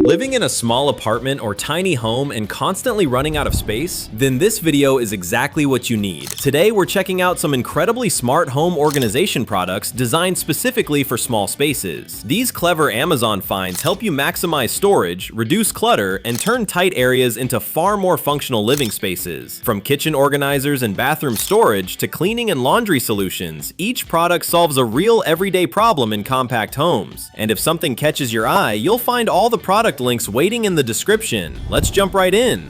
Living in a small apartment or tiny home and constantly running out of space? Then this video is exactly what you need. Today we're checking out some incredibly smart home organization products designed specifically for small spaces. These clever Amazon finds help you maximize storage, reduce clutter, and turn tight areas into far more functional living spaces. From kitchen organizers and bathroom storage to cleaning and laundry solutions, each product solves a real everyday problem in compact homes. And if something catches your eye, you'll find all the product links waiting in the description. Let's jump right in.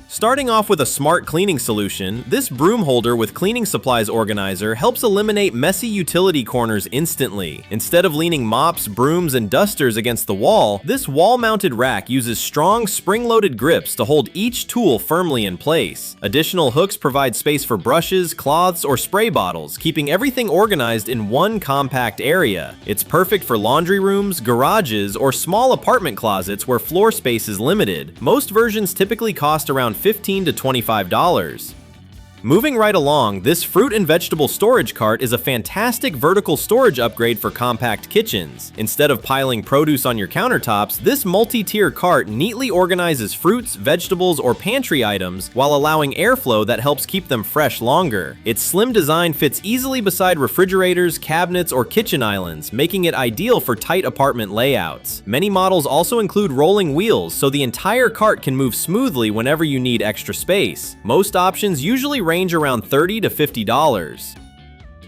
Starting off with a smart cleaning solution, this broom holder with cleaning supplies organizer helps eliminate messy utility corners instantly. Instead of leaning mops, brooms, and dusters against the wall, this wall-mounted rack uses strong spring-loaded grips to hold each tool firmly in place. Additional hooks provide space for brushes, cloths, or spray bottles, keeping everything organized in one compact area. It's perfect for laundry rooms, garages, or small apartment closets where floor space is limited. Most versions typically cost around $15 to $25. Moving right along, this fruit and vegetable storage cart is a fantastic vertical storage upgrade for compact kitchens. Instead of piling produce on your countertops, this multi-tier cart neatly organizes fruits, vegetables, or pantry items while allowing airflow that helps keep them fresh longer. Its slim design fits easily beside refrigerators, cabinets, or kitchen islands, making it ideal for tight apartment layouts. Many models also include rolling wheels, so the entire cart can move smoothly whenever you need extra space. Most options usually range around $30 to $50.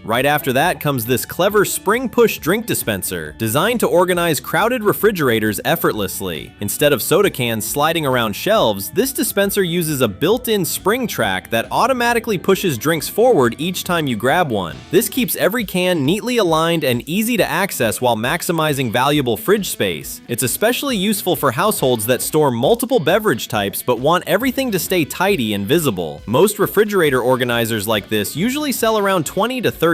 Right after that comes this clever spring-push drink dispenser, designed to organize crowded refrigerators effortlessly. Instead of soda cans sliding around shelves, this dispenser uses a built-in spring track that automatically pushes drinks forward each time you grab one. This keeps every can neatly aligned and easy to access while maximizing valuable fridge space. It's especially useful for households that store multiple beverage types but want everything to stay tidy and visible. Most refrigerator organizers like this usually sell around $20 to $30.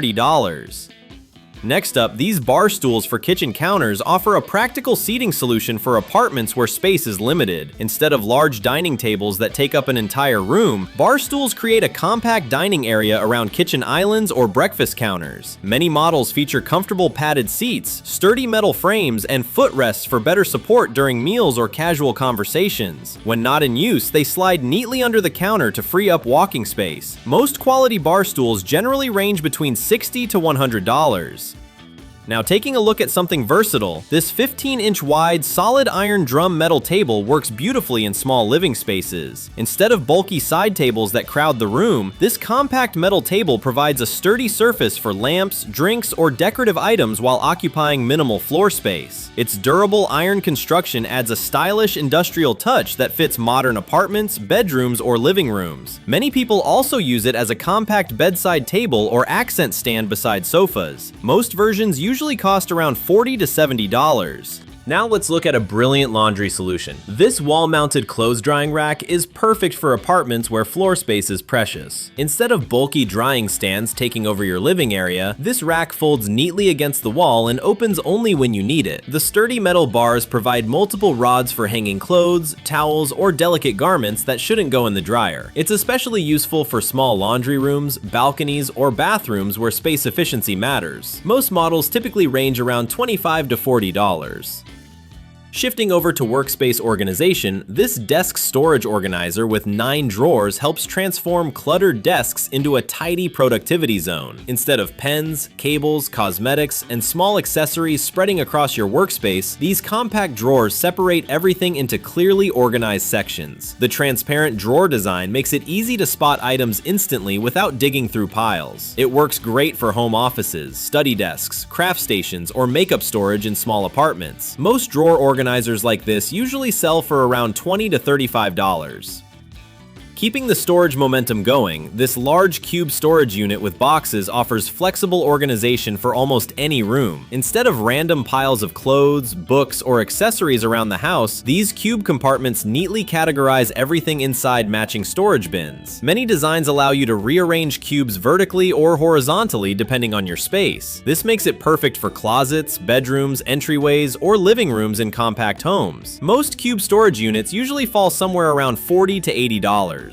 Next up, these Barstools for kitchen counters offer a practical seating solution for apartments where space is limited. Instead of large dining tables that take up an entire room, Barstools create a compact dining area around kitchen islands or breakfast counters. Many models feature comfortable padded seats, sturdy metal frames, and footrests for better support during meals or casual conversations. When not in use, they slide neatly under the counter to free up walking space. Most quality Barstools generally range between $60 to $100. Now taking a look at something versatile, this 15-inch wide solid iron drum metal table works beautifully in small living spaces. Instead of bulky side tables that crowd the room, this compact metal table provides a sturdy surface for lamps, drinks, or decorative items while occupying minimal floor space. Its durable iron construction adds a stylish industrial touch that fits modern apartments, bedrooms, or living rooms. Many people also use it as a compact bedside table or accent stand beside sofas. Most versions usually cost around $40 to $70. Now let's look at a brilliant laundry solution. This wall-mounted clothes drying rack is perfect for apartments where floor space is precious. Instead of bulky drying stands taking over your living area, this rack folds neatly against the wall and opens only when you need it. The sturdy metal bars provide multiple rods for hanging clothes, towels, or delicate garments that shouldn't go in the dryer. It's especially useful for small laundry rooms, balconies, or bathrooms where space efficiency matters. Most models typically range around $25 to $40. Shifting over to workspace organization, this desk storage organizer with 9 drawers helps transform cluttered desks into a tidy productivity zone. Instead of pens, cables, cosmetics, and small accessories spreading across your workspace, these compact drawers separate everything into clearly organized sections. The transparent drawer design makes it easy to spot items instantly without digging through piles. It works great for home offices, study desks, craft stations, or makeup storage in small apartments. Most drawer organizers like this usually sell for around $20 to $35. Keeping the storage momentum going, this large cube storage unit with boxes offers flexible organization for almost any room. Instead of random piles of clothes, books, or accessories around the house, these cube compartments neatly categorize everything inside matching storage bins. Many designs allow you to rearrange cubes vertically or horizontally depending on your space. This makes it perfect for closets, bedrooms, entryways, or living rooms in compact homes. Most cube storage units usually fall somewhere around $40 to $80.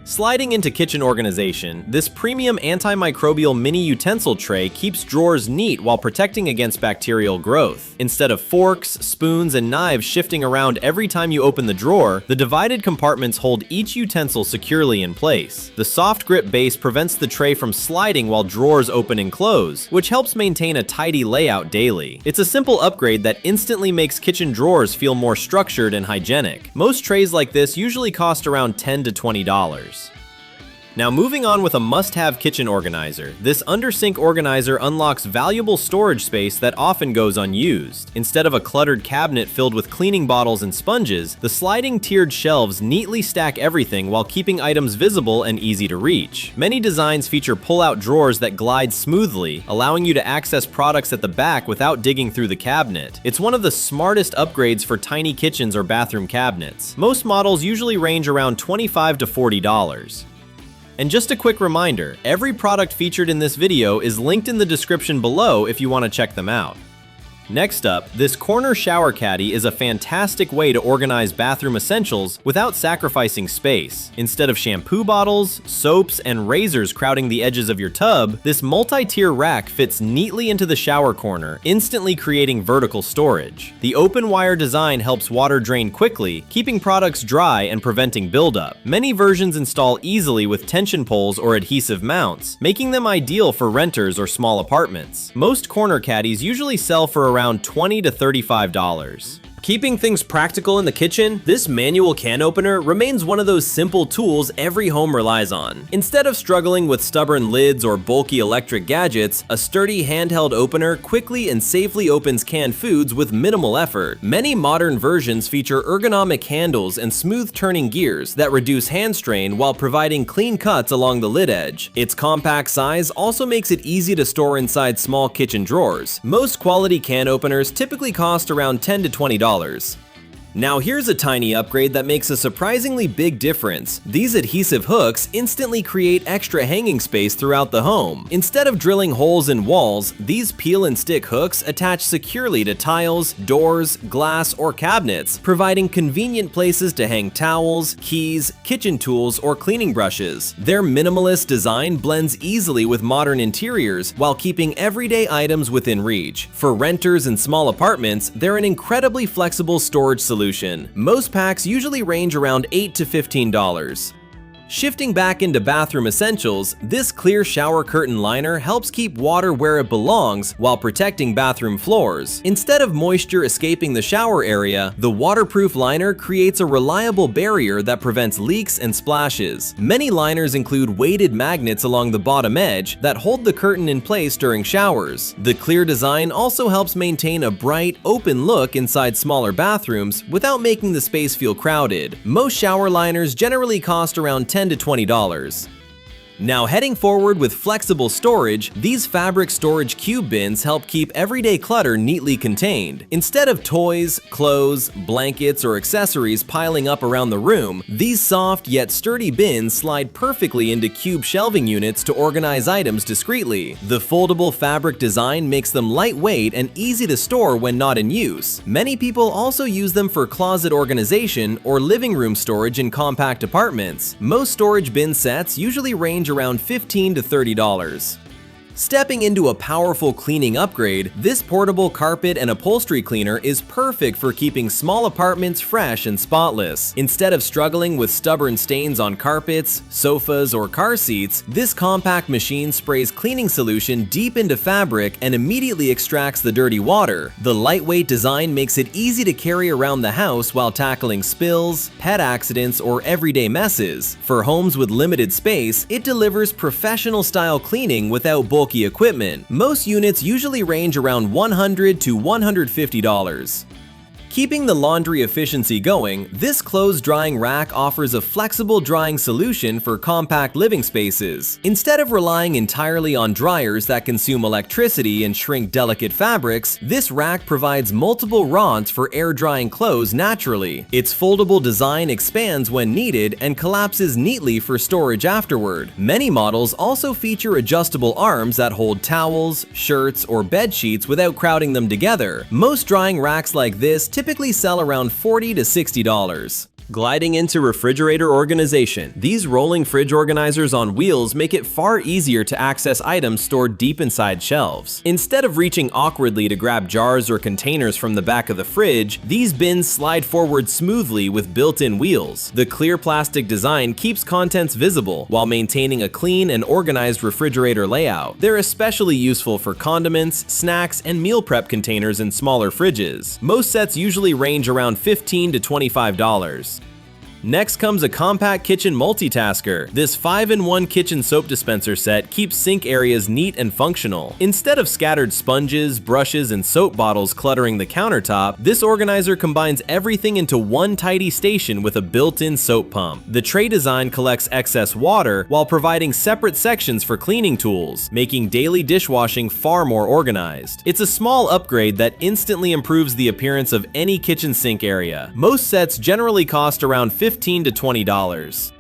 Sliding into kitchen organization, this premium antimicrobial mini utensil tray keeps drawers neat while protecting against bacterial growth. Instead of forks, spoons, and knives shifting around every time you open the drawer, the divided compartments hold each utensil securely in place. The soft grip base prevents the tray from sliding while drawers open and close, which helps maintain a tidy layout daily. It's a simple upgrade that instantly makes kitchen drawers feel more structured and hygienic. Most trays like this usually cost around $10 to $20. Now moving on with a must-have kitchen organizer. This under-sink organizer unlocks valuable storage space that often goes unused. Instead of a cluttered cabinet filled with cleaning bottles and sponges, the sliding tiered shelves neatly stack everything while keeping items visible and easy to reach. Many designs feature pull-out drawers that glide smoothly, allowing you to access products at the back without digging through the cabinet. It's one of the smartest upgrades for tiny kitchens or bathroom cabinets. Most models usually range around $25 to $40. And just a quick reminder, every product featured in this video is linked in the description below if you want to check them out. Next up, this corner shower caddy is a fantastic way to organize bathroom essentials without sacrificing space. Instead of shampoo bottles, soaps, and razors crowding the edges of your tub, this multi-tier rack fits neatly into the shower corner, instantly creating vertical storage. The open wire design helps water drain quickly, keeping products dry and preventing buildup. Many versions install easily with tension poles or adhesive mounts, making them ideal for renters or small apartments. Most corner caddies usually sell for around $20 to $35. Keeping things practical in the kitchen, this manual can opener remains one of those simple tools every home relies on. Instead of struggling with stubborn lids or bulky electric gadgets, a sturdy handheld opener quickly and safely opens canned foods with minimal effort. Many modern versions feature ergonomic handles and smooth turning gears that reduce hand strain while providing clean cuts along the lid edge. Its compact size also makes it easy to store inside small kitchen drawers. Most quality can openers typically cost around $10 to $20. Now here's a tiny upgrade that makes a surprisingly big difference. These adhesive hooks instantly create extra hanging space throughout the home. Instead of drilling holes in walls, these peel and stick hooks attach securely to tiles, doors, glass, or cabinets, providing convenient places to hang towels, keys, kitchen tools, or cleaning brushes. Their minimalist design blends easily with modern interiors while keeping everyday items within reach. For renters and small apartments, they're an incredibly flexible storage solution. Most packs usually range around $8 to $15. Shifting back into bathroom essentials, this clear shower curtain liner helps keep water where it belongs while protecting bathroom floors. Instead of moisture escaping the shower area, the waterproof liner creates a reliable barrier that prevents leaks and splashes. Many liners include weighted magnets along the bottom edge that hold the curtain in place during showers. The clear design also helps maintain a bright, open look inside smaller bathrooms without making the space feel crowded. Most shower liners generally cost around $10 to $20. Now heading forward with flexible storage, these fabric storage cube bins help keep everyday clutter neatly contained. Instead of toys, clothes, blankets, or accessories piling up around the room, these soft yet sturdy bins slide perfectly into cube shelving units to organize items discreetly. The foldable fabric design makes them lightweight and easy to store when not in use. Many people also use them for closet organization or living room storage in compact apartments. Most storage bin sets usually range around $15 to $30. Stepping into a powerful cleaning upgrade, this portable carpet and upholstery cleaner is perfect for keeping small apartments fresh and spotless. Instead of struggling with stubborn stains on carpets, sofas, or car seats, this compact machine sprays cleaning solution deep into fabric and immediately extracts the dirty water. The lightweight design makes it easy to carry around the house while tackling spills, pet accidents, or everyday messes. For homes with limited space, it delivers professional-style cleaning without bulky equipment. Most units usually range around $100 to $150. Keeping the laundry efficiency going, this clothes drying rack offers a flexible drying solution for compact living spaces. Instead of relying entirely on dryers that consume electricity and shrink delicate fabrics, this rack provides multiple rods for air drying clothes naturally. Its foldable design expands when needed and collapses neatly for storage afterward. Many models also feature adjustable arms that hold towels, shirts, or bed sheets without crowding them together. Most drying racks like this typically sell around $40 to $60. Gliding into refrigerator organization. These rolling fridge organizers on wheels make it far easier to access items stored deep inside shelves. Instead of reaching awkwardly to grab jars or containers from the back of the fridge, these bins slide forward smoothly with built-in wheels. The clear plastic design keeps contents visible while maintaining a clean and organized refrigerator layout. They're especially useful for condiments, snacks, and meal prep containers in smaller fridges. Most sets usually range around $15 to $25. Next comes a compact kitchen multitasker. This 5-in-1 kitchen soap dispenser set keeps sink areas neat and functional. Instead of scattered sponges, brushes, and soap bottles cluttering the countertop, this organizer combines everything into one tidy station with a built-in soap pump. The tray design collects excess water while providing separate sections for cleaning tools, making daily dishwashing far more organized. It's a small upgrade that instantly improves the appearance of any kitchen sink area. Most sets generally cost around $15 to $20.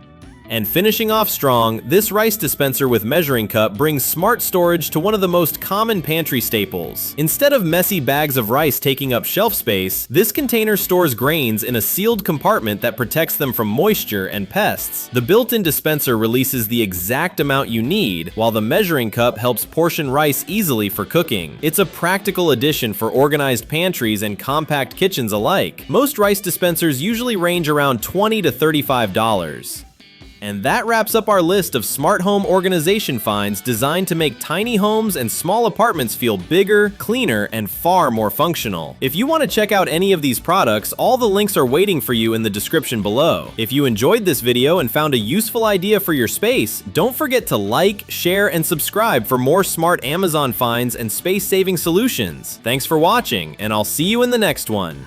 And finishing off strong, this rice dispenser with measuring cup brings smart storage to one of the most common pantry staples. Instead of messy bags of rice taking up shelf space, this container stores grains in a sealed compartment that protects them from moisture and pests. The built-in dispenser releases the exact amount you need, while the measuring cup helps portion rice easily for cooking. It's a practical addition for organized pantries and compact kitchens alike. Most rice dispensers usually range around $20 to $35. And that wraps up our list of smart home organization finds designed to make tiny homes and small apartments feel bigger, cleaner, and far more functional. If you want to check out any of these products, all the links are waiting for you in the description below. If you enjoyed this video and found a useful idea for your space, don't forget to like, share, and subscribe for more smart Amazon finds and space-saving solutions. Thanks for watching, and I'll see you in the next one.